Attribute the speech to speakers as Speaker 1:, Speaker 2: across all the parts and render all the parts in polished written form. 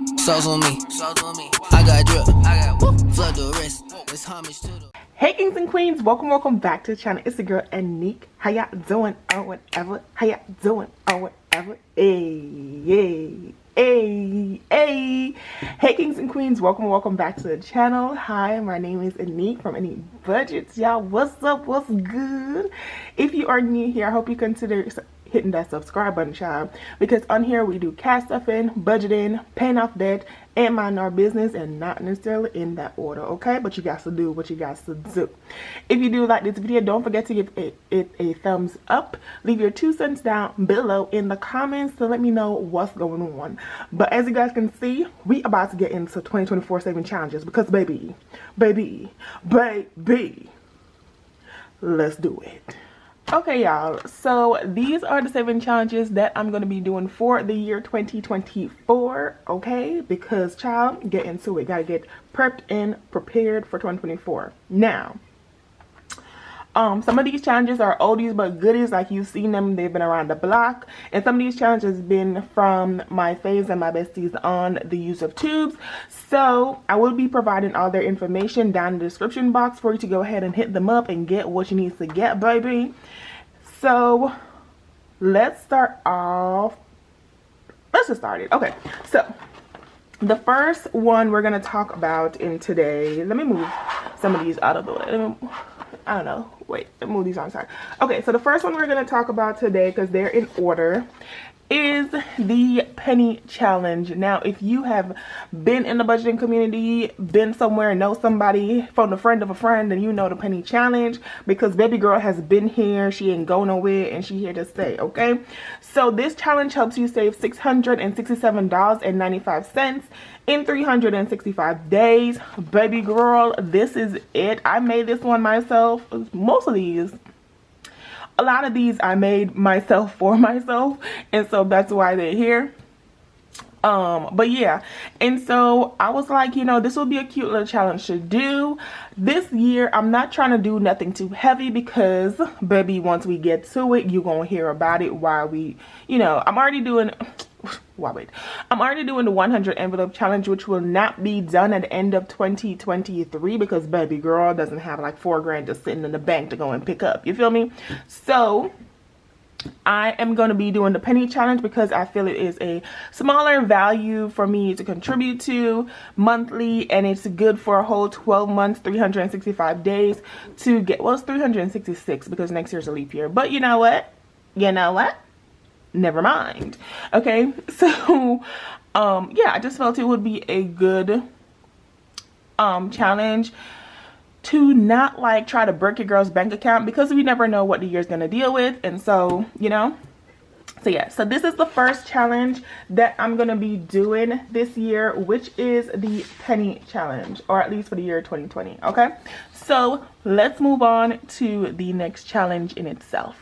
Speaker 1: Sauce on me. I got drip. Flood the wrist. It's homage to the.
Speaker 2: Hey kings and queens, welcome back to the channel. It's the girl Anique. How y'all doing or whatever? How y'all doing or whatever? Hey. Hey kings and queens, welcome back to the channel. Hi, my name is Anique from Anique Budgets. Y'all, what's up? What's good? If you are new here, I hope you consider hitting that subscribe button, child, because on here we do cash stuffing, budgeting, paying off debt, and mind our business, and not necessarily in that order, okay? But you guys to do what you guys to do. If you do like this video, don't forget to give it a thumbs up. Leave your 2 cents down below in the comments to let me know what's going on. But as you guys can see, we about to get into 2024 saving challenges because baby, let's do it. Okay, y'all, so these are the 7 challenges that I'm going to be doing for the year 2024, okay? Because, child, get into it. Gotta get prepped and prepared for 2024. Now, some of these challenges are oldies but goodies, like you've seen them. They've been around the block. And some of these challenges been from my faves and my besties on the use of tubes. So I will be providing all their information down in the description box for you to go ahead and hit them up and get what you need to get, baby. So let's start off. Let's just start it. Okay, so the first one we're going to talk about in today. Let me move some of these out of the way. I don't know. Wait, move these on side. Okay, so the first one we're going to talk about today, because they're in order, is the penny challenge. Now, if you have been in the budgeting community, been somewhere, know somebody from a friend of a friend, then you know the penny challenge, because baby girl has been here. She ain't go nowhere and she here to stay, okay? So this challenge helps you save $667.95 in 365 days. Baby girl, this is it. I made this one myself. Most of these, a lot of these I made myself for myself, and so that's why they're here. But yeah, and so I was like, you know, this will be a cute little challenge to do this year. I'm not trying to do nothing too heavy because baby, once we get to it, you're gonna hear about it while we, you know, I'm already doing the 100 envelope challenge, which will not be done at the end of 2023 because baby girl doesn't have like $4 grand just sitting in the bank to go and pick up, you feel me? So I am going to be doing the penny challenge because I feel it is a smaller value for me to contribute to monthly, and it's good for a whole 12 months, 365 days to get, well, it's 366 because next year's a leap year, but you know what, never mind. Okay, so yeah, I just felt it would be a good challenge to not like try to break your girl's bank account, because we never know what the year's gonna deal with. And so, you know, so yeah, so this is the first challenge that I'm gonna be doing this year, which is the penny challenge, or at least for the year 2020. Okay, so let's move on to the next challenge in itself.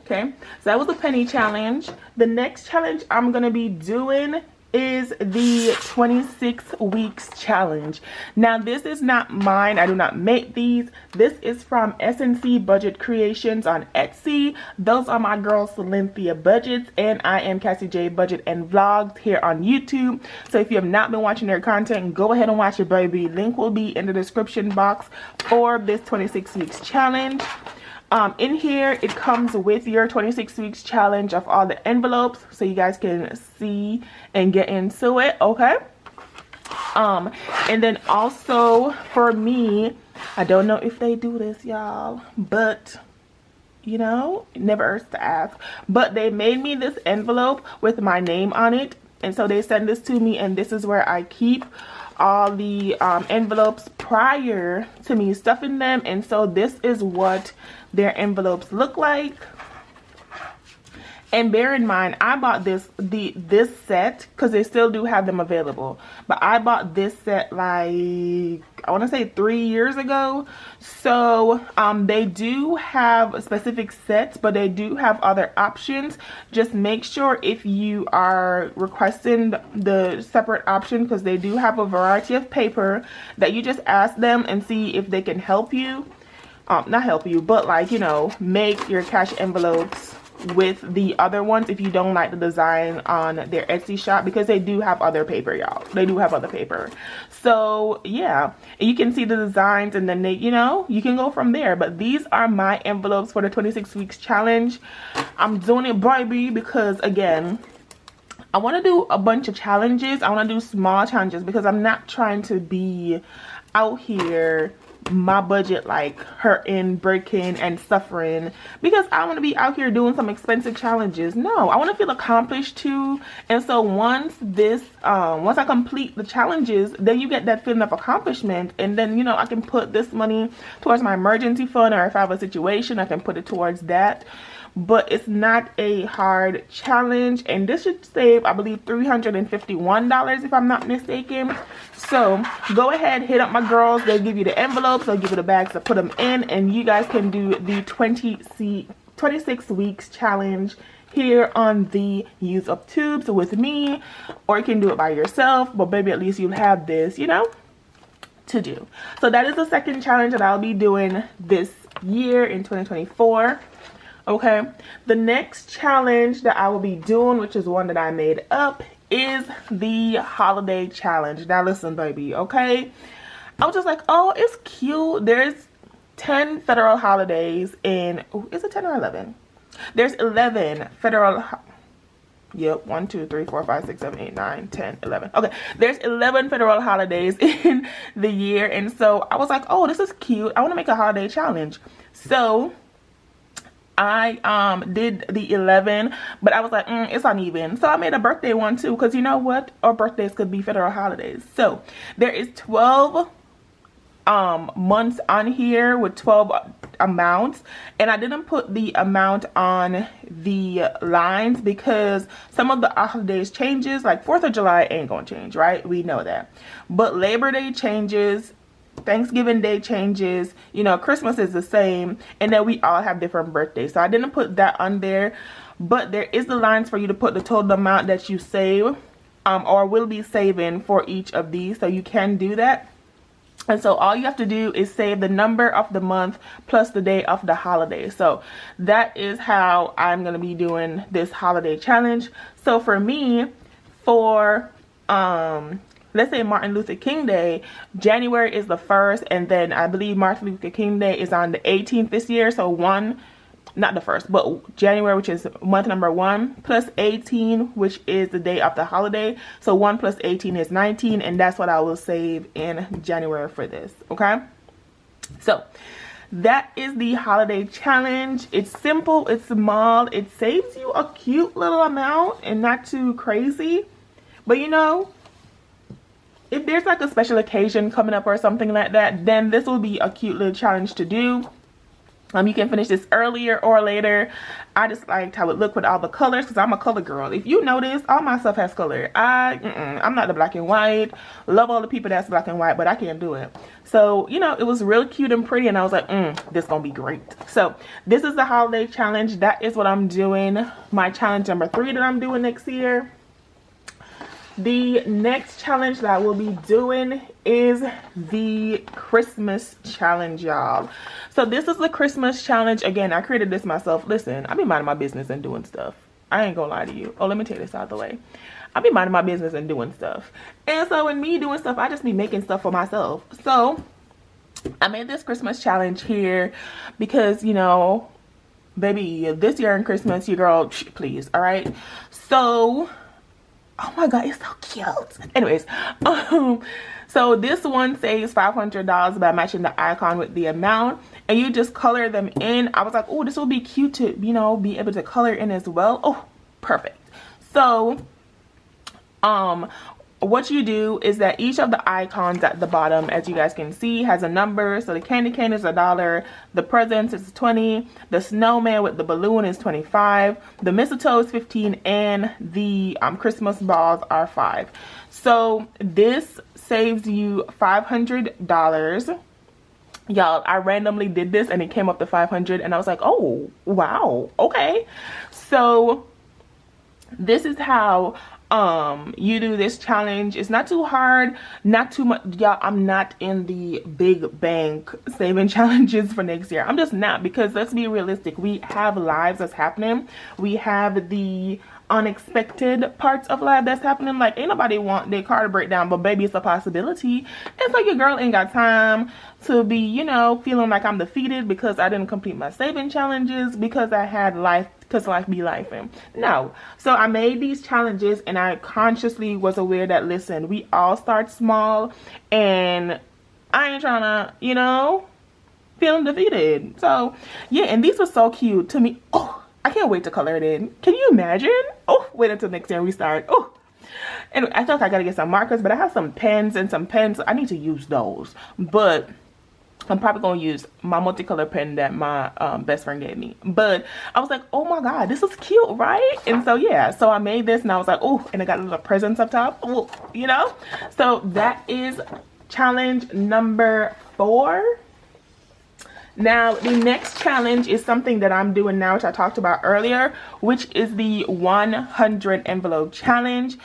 Speaker 2: Okay, so that was the penny challenge. The next challenge I'm gonna be doing is the 26 weeks challenge. Now this is not mine, I do not make these. This is from SNC Budget Creations on Etsy. Those are my girls Cynthia Budgets, and I am Cassie J Budget and Vlogs here on YouTube. So if you have not been watching their content, go ahead and watch it, baby. Link will be in the description box for this 26 weeks challenge. In here it comes with your 26 weeks challenge of all the envelopes, so you guys can see and get into it, okay? And then also for me, I don't know if they do this, y'all, but you know, it never hurts to ask, but they made me this envelope with my name on it, and so they send this to me, and this is where I keep all the envelopes prior to me stuffing them. And so this is what their envelopes look like. And bear in mind, I bought this set because they still do have them available, but I bought this set like, I want to say 3 years ago. So they do have specific sets, but they do have other options. Just make sure if you are requesting the separate option, because they do have a variety of paper, that you just ask them and see if they can help you. Not help you, but like, you know, make your cash envelopes with the other ones if you don't like the design on their Etsy shop, because they do have other paper, y'all. They do have other paper. So yeah, and you can see the designs, and then they, you know, you can go from there. But these are my envelopes for the 26 weeks challenge. I'm doing it, baby, because again, I want to do a bunch of challenges. I want to do small challenges because I'm not trying to be out here my budget like hurting, breaking, and suffering, because I want to be out here doing some expensive challenges. No, I want to feel accomplished too. And so once I complete the challenges, then you get that feeling of accomplishment, and then, you know, I can put this money towards my emergency fund, or if I have a situation, I can put it towards that. But it's not a hard challenge, and this should save, I believe, $351 if I'm not mistaken. So go ahead, hit up my girls. They'll give you the envelopes, they'll give you the bags to put them in, and you guys can do the 26 weeks challenge here on the Use Up Tubes with me, or you can do it by yourself, but baby, at least you'll have this, you know, to do. So that is the second challenge that I'll be doing this year in 2024. Okay, the next challenge that I will be doing, which is one that I made up, is the holiday challenge. Now listen, baby, okay, I was just like, oh, it's cute. There's 10 federal holidays in, oh, is it 10 or 11? There's 11 federal, yep, 1 2 3 4 5 6 7 8 9 10 11. Okay, there's 11 federal holidays in the year, and so I was like, oh, this is cute. I want to make a holiday challenge. So I did the 11, but I was like, it's uneven. So I made a birthday one too, because you know what? Our birthdays could be federal holidays. So there is 12 months on here with 12 amounts, and I didn't put the amount on the lines because some of the holidays changes, like 4th of July ain't gonna change, right? We know that. But Labor Day changes, Thanksgiving Day changes, you know, Christmas is the same, and then we all have different birthdays. So I didn't put that on there, but there is the lines for you to put the total amount that you save or will be saving for each of these, so you can do that. And so all you have to do is save the number of the month plus the day of the holiday. So that is how I'm going to be doing this holiday challenge. So for me, for let's say Martin Luther King Day, January is the 1st, and then I believe Martin Luther King Day is on the 18th this year. So not the 1st, but January, which is month number 1, plus 18, which is the day of the holiday. So 1 plus 18 is 19, and that's what I will save in January for this, okay? So that is the holiday challenge. It's simple, it's small, it saves you a cute little amount and not too crazy. But you know, if there's like a special occasion coming up or something like that, then this will be a cute little challenge to do. You can finish this earlier or later. I just liked how it looked with all the colors, because I'm a color girl. If you notice, all my stuff has color. I'm not the black and white. Love all the people that's black and white, but I can't do it. So, you know, it was real cute and pretty, and I was like, this gonna be great. So this is the holiday challenge. That is what I'm doing. My challenge number 3 that I'm doing next year. The next challenge that I will be doing is the Christmas challenge, y'all. So this is the Christmas challenge. Again, I created this myself. Listen, I be minding my business and doing stuff. I ain't gonna lie to you. Oh, let me take this out of the way. I be minding my business and doing stuff. And so in me doing stuff, I just be making stuff for myself. So I made this Christmas challenge here because, you know, baby, this year in Christmas, your girl, please, all right? So oh my god, it's so cute. Anyways, so this one saves $500 by matching the icon with the amount, and you just color them in. I was like, oh, this will be cute to, you know, be able to color in as well. Oh, perfect. So what you do is that each of the icons at the bottom, as you guys can see, has a number. So the candy cane is $1, the presents is 20, the snowman with the balloon is 25, the mistletoe is 15, and the Christmas balls are 5. So this saves you $500. Y'all, I randomly did this and it came up to 500, and I was like, oh wow, okay. So this is how You do this challenge. It's not too hard, not too much. Y'all, I'm not in the big bank saving challenges for next year. I'm just not, because let's be realistic. We have lives that's happening. We have the unexpected parts of life that's happening. Like, ain't nobody want their car to break down, but baby, it's a possibility. It's like your girl ain't got time to be, you know, feeling like I'm defeated because I didn't complete my saving challenges because I had life, because life be lifing. No. So I made these challenges, and I consciously was aware that, listen, we all start small, and I ain't trying to, you know, feeling defeated. So yeah, and these were so cute to me. Oh, I can't wait to color it in. Can you imagine? Oh, wait until next year we start. Oh, and I feel like I gotta get some markers, but I have some pens and some pens. I need to use those, but I'm probably gonna use my multicolor pen that my best friend gave me. But I was like, oh my god, this is cute, right? And so yeah, so I made this, and I was like, oh, and I got little presents up top. Oh, you know. So that is challenge number 4. Now, the next challenge is something that I'm doing now, which I talked about earlier, which is the 100 envelope challenge.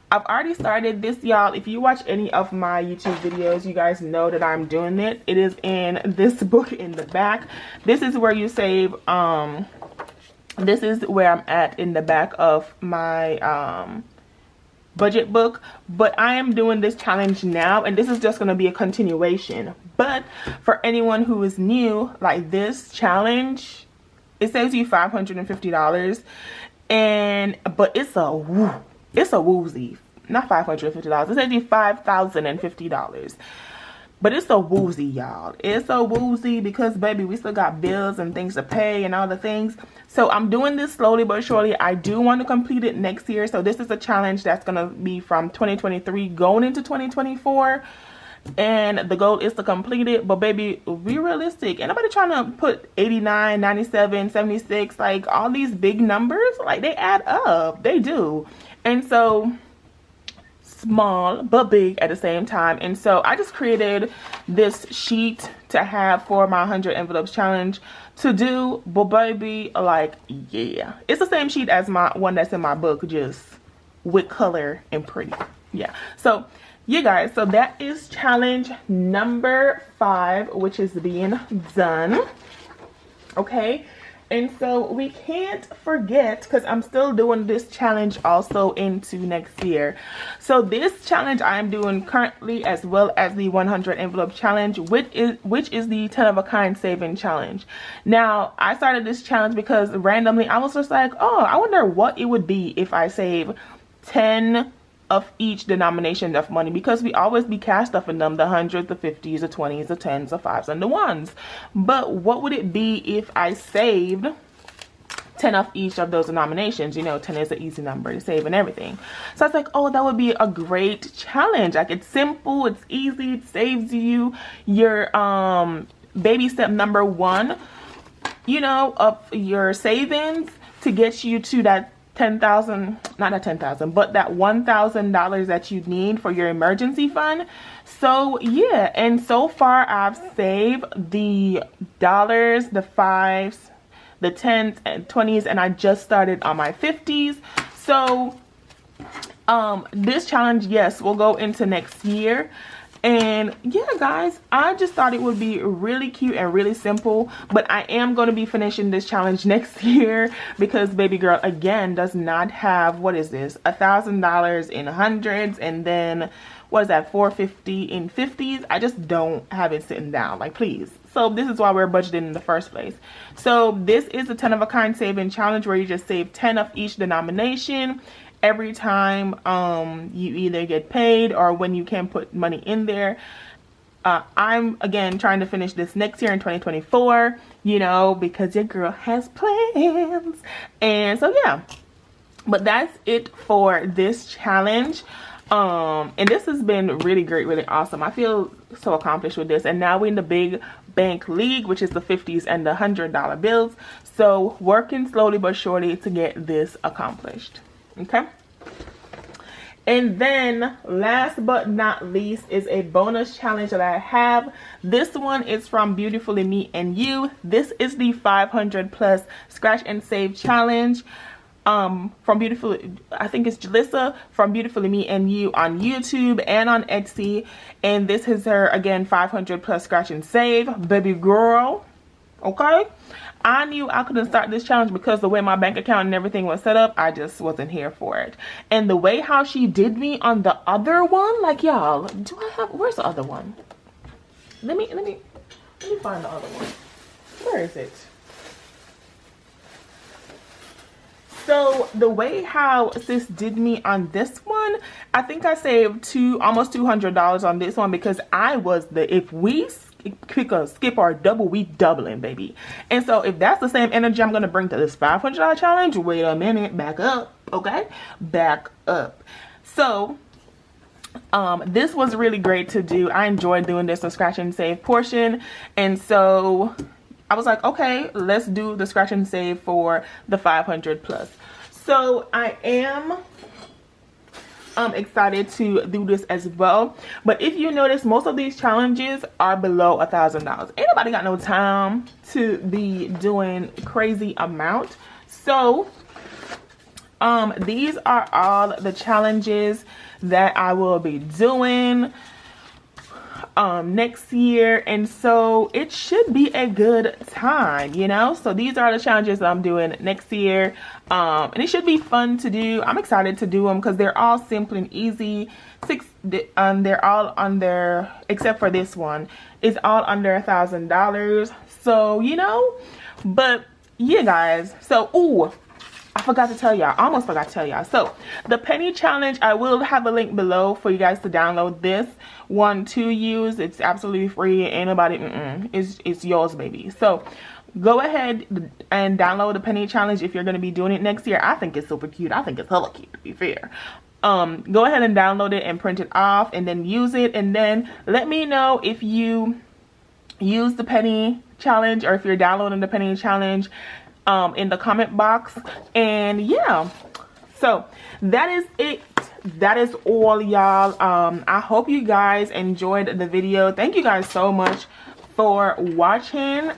Speaker 2: I've already started this, y'all. If you watch any of my YouTube videos, you guys know that I'm doing it. It is in this book in the back. This is where you save, this is where I'm at in the back of my budget book. But I am doing this challenge now, and this is just going to be a continuation. But for anyone who is new, like, this challenge, it saves you $550, and but it's a woozy, not $550, it saves you $5,050. But it's a woozy, y'all. It's a woozy because, baby, we still got bills and things to pay and all the things. So I'm doing this slowly but surely. I do want to complete it next year. So this is a challenge that's going to be from 2023 going into 2024. And the goal is to complete it. But, baby, be realistic. Ain't nobody trying to put 89, 97, 76, like, all these big numbers. Like, they add up. They do. And so, small but big at the same time. And so I just created this sheet to have for my 100 envelopes challenge to do. But baby, like, yeah, it's the same sheet as my one that's in my book, just with color and pretty. Yeah, so yeah guys, so that is challenge number 5, which is being done. Okay, and so we can't forget, because I'm still doing this challenge also into next year. So this challenge I am doing currently, as well as the 100 envelope challenge, which is the 10 of a kind saving challenge. Now, I started this challenge because randomly I was just like, oh, I wonder what it would be if I save 10 of each denomination of money, because we always be cash stuffing them, the hundreds, the 50s, the 20s, the 10s, the 5s, and the 1s. But what would it be if I saved 10 of each of those denominations? You know, 10 is an easy number to save and everything. So I was like, oh, that would be a great challenge. Like, it's simple, it's easy, it saves you your baby step number 1, you know, of your savings to get you to that 10,000, not that 10,000, but that $1,000 that you need for your emergency fund. So yeah, and so far I've saved the dollars, the 5s, the 10s and 20s, and I just started on my 50s. So this challenge, yes, will go into next year. And yeah guys, I just thought it would be really cute and really simple. But I am going to be finishing this challenge next year, because baby girl again does not have, what is this, $1,000 in hundreds, and then what is that, $450 in 50s. I just don't have it sitting down, like, please. So this is why we're budgeting in the first place. So this is a 10 of a kind saving challenge, where you just save 10 of each denomination every time you either get paid or when you can put money in there. I'm again trying to finish this next year in 2024, you know, because your girl has plans. And so yeah, but that's it for this challenge. And this has been really great, really awesome. I feel so accomplished with this. And now we're in the big bank league, which is the 50s and the $100 bills. So working slowly but surely to get this accomplished. Okay, and then last but not least is a bonus challenge that I have. This one is from Beautifully Me and You. This is the 500 plus scratch and save challenge. from Beautiful, I think it's Jalissa from Beautifully Me and You on YouTube and on Etsy. And this is her, again, 500 plus scratch and save, baby girl. Okay, I knew I couldn't start this challenge because the way my bank account and everything was set up, I just wasn't here for it. And the way how she did me on the other one, like, y'all, do I have, where's the other one? Let me find the other one. Where is it? So the way how sis did me on this one, I think I saved almost $200 on this one because I was if we pick a skip or a double, we doubling, baby. And so if that's the same energy I'm gonna bring to this $500 challenge, wait a minute, back up, okay, back up. So this was really great to do. I enjoyed doing this, the scratch and save portion, and so I was like, okay, let's do the scratch and save for the 500 plus. So I am excited to do this as well. But if you notice, most of these challenges are below $1,000. Ain't nobody got no time to be doing crazy amount. So these are all the challenges that I will be doing next year, and so it should be a good time, you know. So these are the challenges that I'm doing next year, and it should be fun to do. I'm excited to do them because they're all simple and easy. They're all under, except for this one, is all under $1,000. So, you know, but yeah, guys. So, ooh, I forgot to tell y'all. I almost forgot to tell y'all. So the penny challenge, I will have a link below for you guys to download this one to use. It's absolutely free. Ain't nobody, it's yours, baby. So go ahead and download the penny challenge if you're going to be doing it next year. I think it's super cute. I think it's hella cute, to be fair. Go ahead and download it and print it off and then use it. And then let me know if you use the penny challenge or if you're downloading the penny challenge in the comment box. And yeah, so that is it. That is all, y'all. I hope you guys enjoyed the video. Thank you guys so much for watching.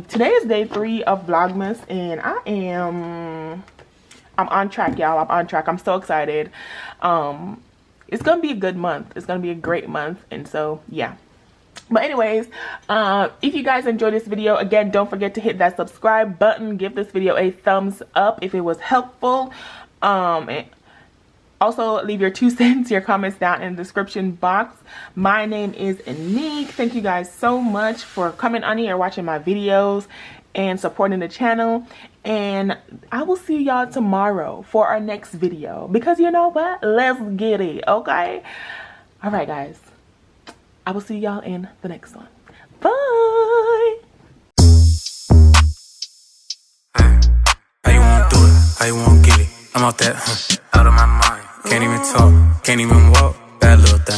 Speaker 2: Today is day 3 of Vlogmas, and I'm on track, y'all. I'm on track. I'm so excited. It's gonna be a good month. It's gonna be a great month, and so yeah. But anyways, if you guys enjoyed this video, again, don't forget to hit that subscribe button. Give this video a thumbs up if it was helpful. And also leave your 2 cents, your comments down in the description box. My name is Nick. Thank you guys so much for coming on here, watching my videos, and supporting the channel. And I will see y'all tomorrow for our next video. Because you know what? Let's get it, okay? All right, guys. I will see y'all in the next one. Bye.
Speaker 3: How you wanna do it? How you wanna get it? I'm out that, out of my mind. Can't even talk, can't even walk. Bad little thing.